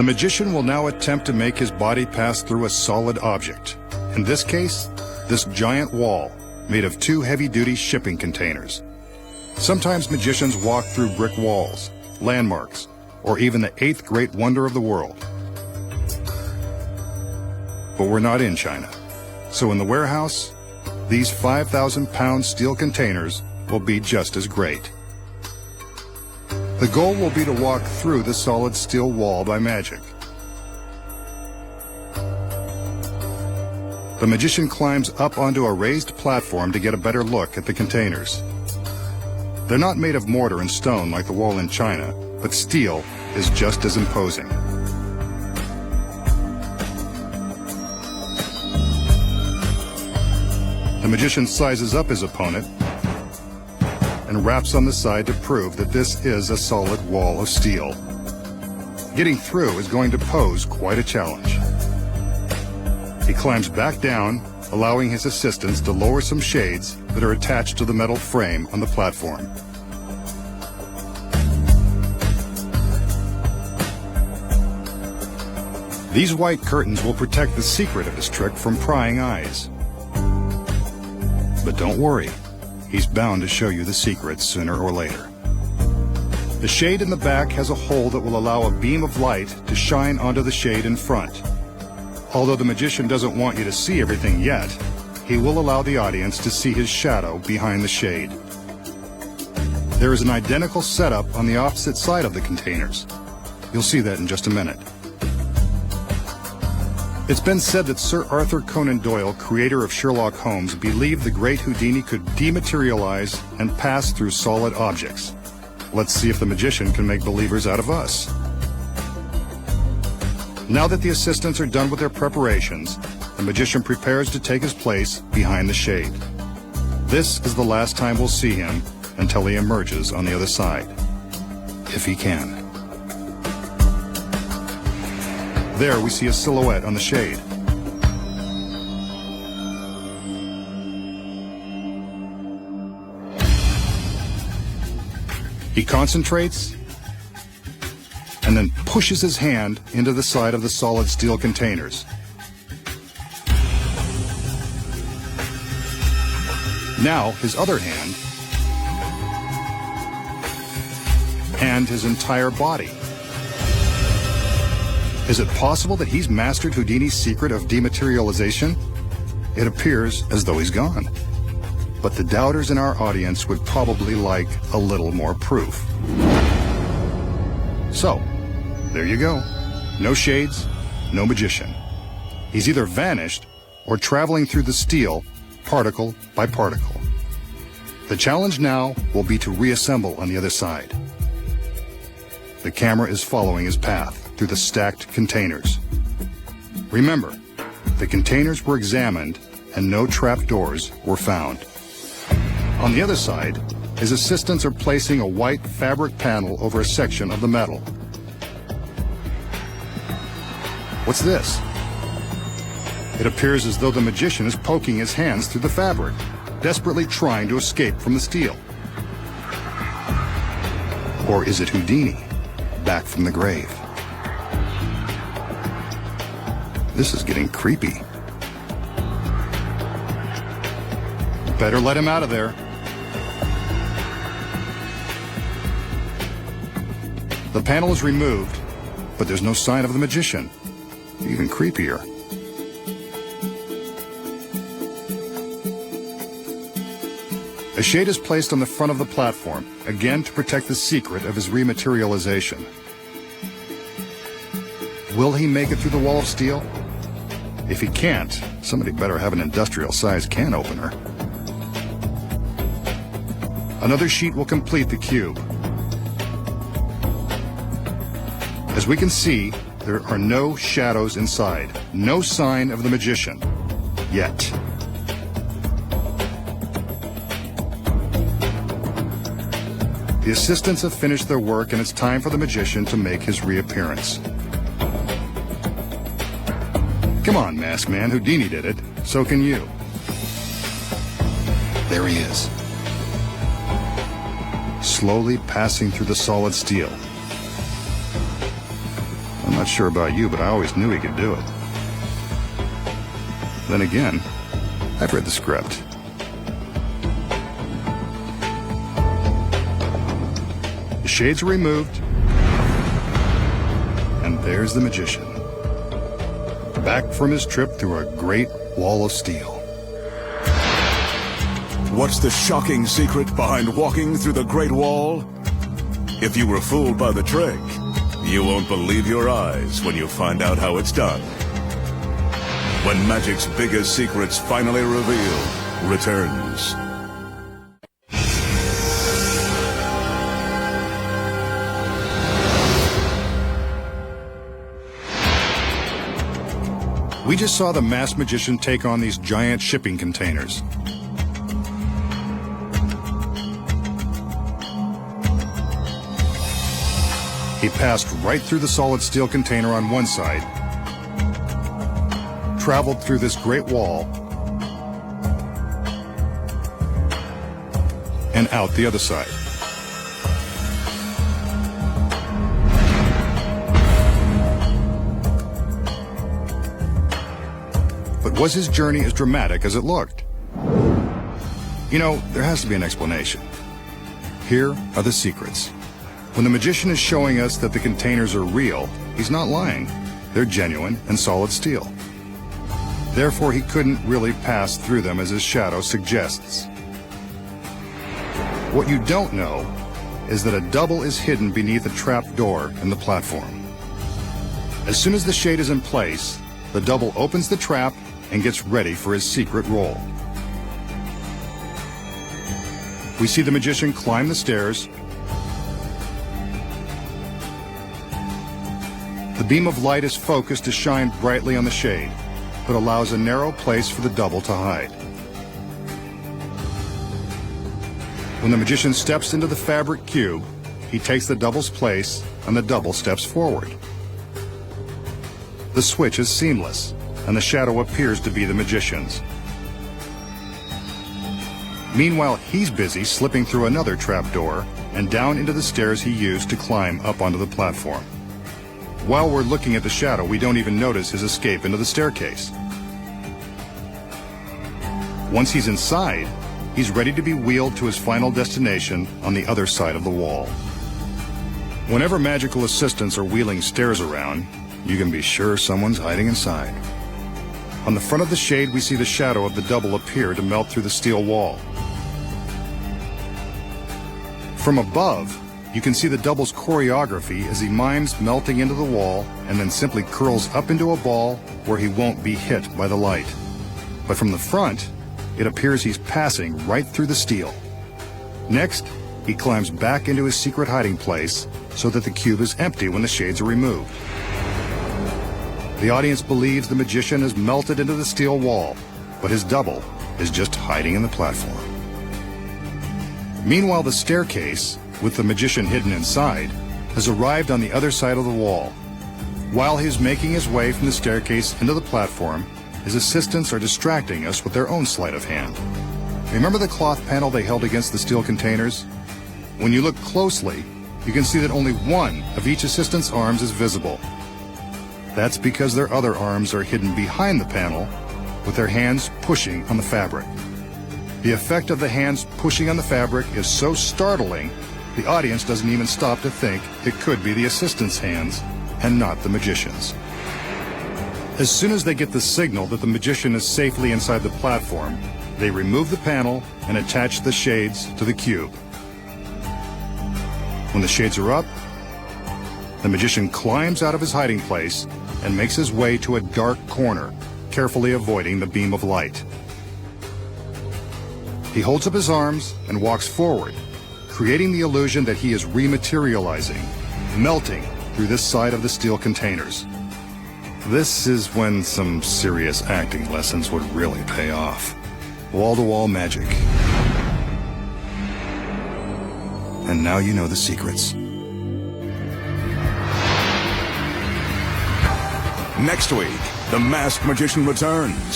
The magician will now attempt to make his body pass through a solid object. In this case, this giant wall made of 2 heavy-duty shipping containers. Sometimes magicians walk through brick walls, landmarks, or even the 8th great wonder of the world. But we're not in China. So in the warehouse, these 5,000-pound steel containers will be just as great. The goal will be to walk through the solid steel wall by magic. The magician climbs up onto a raised platform to get a better look at the containers. They're not made of mortar and stone like the wall in China, but steel is just as imposing. The magician sizes up his opponent and raps on the side to prove that this is a solid wall of steel. Getting through is going to pose quite a challenge. He climbs back down, allowing his assistants to lower some shades that are attached to the metal frame on the platform. These white curtains will protect the secret of his trick from prying eyes. But don't worry, he's bound to show you the secret sooner or later. The shade in the back has a hole that will allow a beam of light to shine onto the shade in front. Although the magician doesn't want you to see everything yet, he will allow the audience to see his shadow behind the shade. There is an identical setup on the opposite side of the containers. You'll see that in just a minute. It's been said that Sir Arthur Conan Doyle, creator of Sherlock Holmes, believed the great Houdini could dematerialize and pass through solid objects. Let's see if the magician can make believers out of us. Now that the assistants are done with their preparations, the magician prepares to take his place behind the shade. This is the last time we'll see him until he emerges on the other side, if he can. There we see a silhouette on the shade. He concentrates and then pushes his hand into the side of the solid steel containers. Now his other hand and his entire body. Is it possible that he's mastered Houdini's secret of dematerialization? It appears as though he's gone. But the doubters in our audience would probably like a little more proof. So, there you go. No shades, no magician. He's either vanished or traveling through the steel, particle by particle. The challenge now will be to reassemble on the other side. The camera is following his path through the stacked containers. Remember, the containers were examined and no trapdoors were found. On the other side, his assistants are placing a white fabric panel over a section of the metal. What's this? It appears as though the magician is poking his hands through the fabric, desperately trying to escape from the steel. Or is it Houdini, back from the grave? This is getting creepy. Better let him out of there. The panel is removed, but there's no sign of the magician. Even creepier. A shade is placed on the front of the platform, again to protect the secret of his rematerialization. Will he make it through the wall of steel? If he can't, somebody better have an industrial-sized can opener. Another sheet will complete the cube. As we can see, there are no shadows inside, no sign of the magician, yet. The assistants have finished their work and it's time for the magician to make his reappearance. Come on, Masked Man, Houdini did it, so can you. There he is, slowly passing through the solid steel. I'm Not sure about you, but I always knew he could do it. Then again, I've read the script. The shades are removed, and there's the magician, back from his trip through a great wall of steel. What's the shocking secret behind walking through the Great Wall? If you were fooled by the trick, you won't believe your eyes when you find out how it's done. When magic's biggest secrets finally revealed returns. We just saw the masked magician take on these giant shipping containers. He passed right through the solid steel container on one side, traveled through this great wall, and out the other side. But was his journey as dramatic as it looked? You know, there has to be an explanation. Here are the secrets. When the magician is showing us that the containers are real, he's not lying. They're genuine and solid steel. Therefore, he couldn't really pass through them as his shadow suggests. What you don't know is that a double is hidden beneath a trap door in the platform. As soon as the shade is in place, the double opens the trap and gets ready for his secret role. We see the magician climb the stairs. The beam of light is focused to shine brightly on the shade, but allows a narrow place for the double to hide. When the magician steps into the fabric cube, he takes the double's place and the double steps forward. The switch is seamless, and the shadow appears to be the magician's. Meanwhile, he's busy slipping through another trapdoor and down into the stairs he used to climb up onto the platform. While we're looking at the shadow, we don't even notice his escape into the staircase. Once he's inside, he's ready to be wheeled to his final destination on the other side of the wall. Whenever magical assistants are wheeling stairs around, you can be sure someone's hiding inside. On the front of the shade, we see the shadow of the double appear to melt through the steel wall. From above, you can see the double's choreography as he mimes melting into the wall and then simply curls up into a ball where he won't be hit by the light. But from the front, it appears he's passing right through the steel. Next, he climbs back into his secret hiding place so that the cube is empty when the shades are removed. The audience believes the magician has melted into the steel wall, but his double is just hiding in the platform. Meanwhile, the staircase, with the magician hidden inside, has arrived on the other side of the wall. While he's making his way from the staircase into the platform, his assistants are distracting us with their own sleight of hand. Remember the cloth panel they held against the steel containers? When you look closely, you can see that only one of each assistant's arms is visible. That's because their other arms are hidden behind the panel, with their hands pushing on the fabric. The effect of the hands pushing on the fabric is so startling, the audience doesn't even stop to think it could be the assistant's hands and not the magician's. As soon as they get the signal that the magician is safely inside the platform, they remove the panel and attach the shades to the cube. When the shades are up, the magician climbs out of his hiding place and makes his way to a dark corner, carefully avoiding the beam of light. He holds up his arms and walks forward, creating the illusion that he is rematerializing, melting through this side of the steel containers. This is when some serious acting lessons would really pay off. Wall-to-wall magic. And now you know the secrets. Next week, the masked magician returns to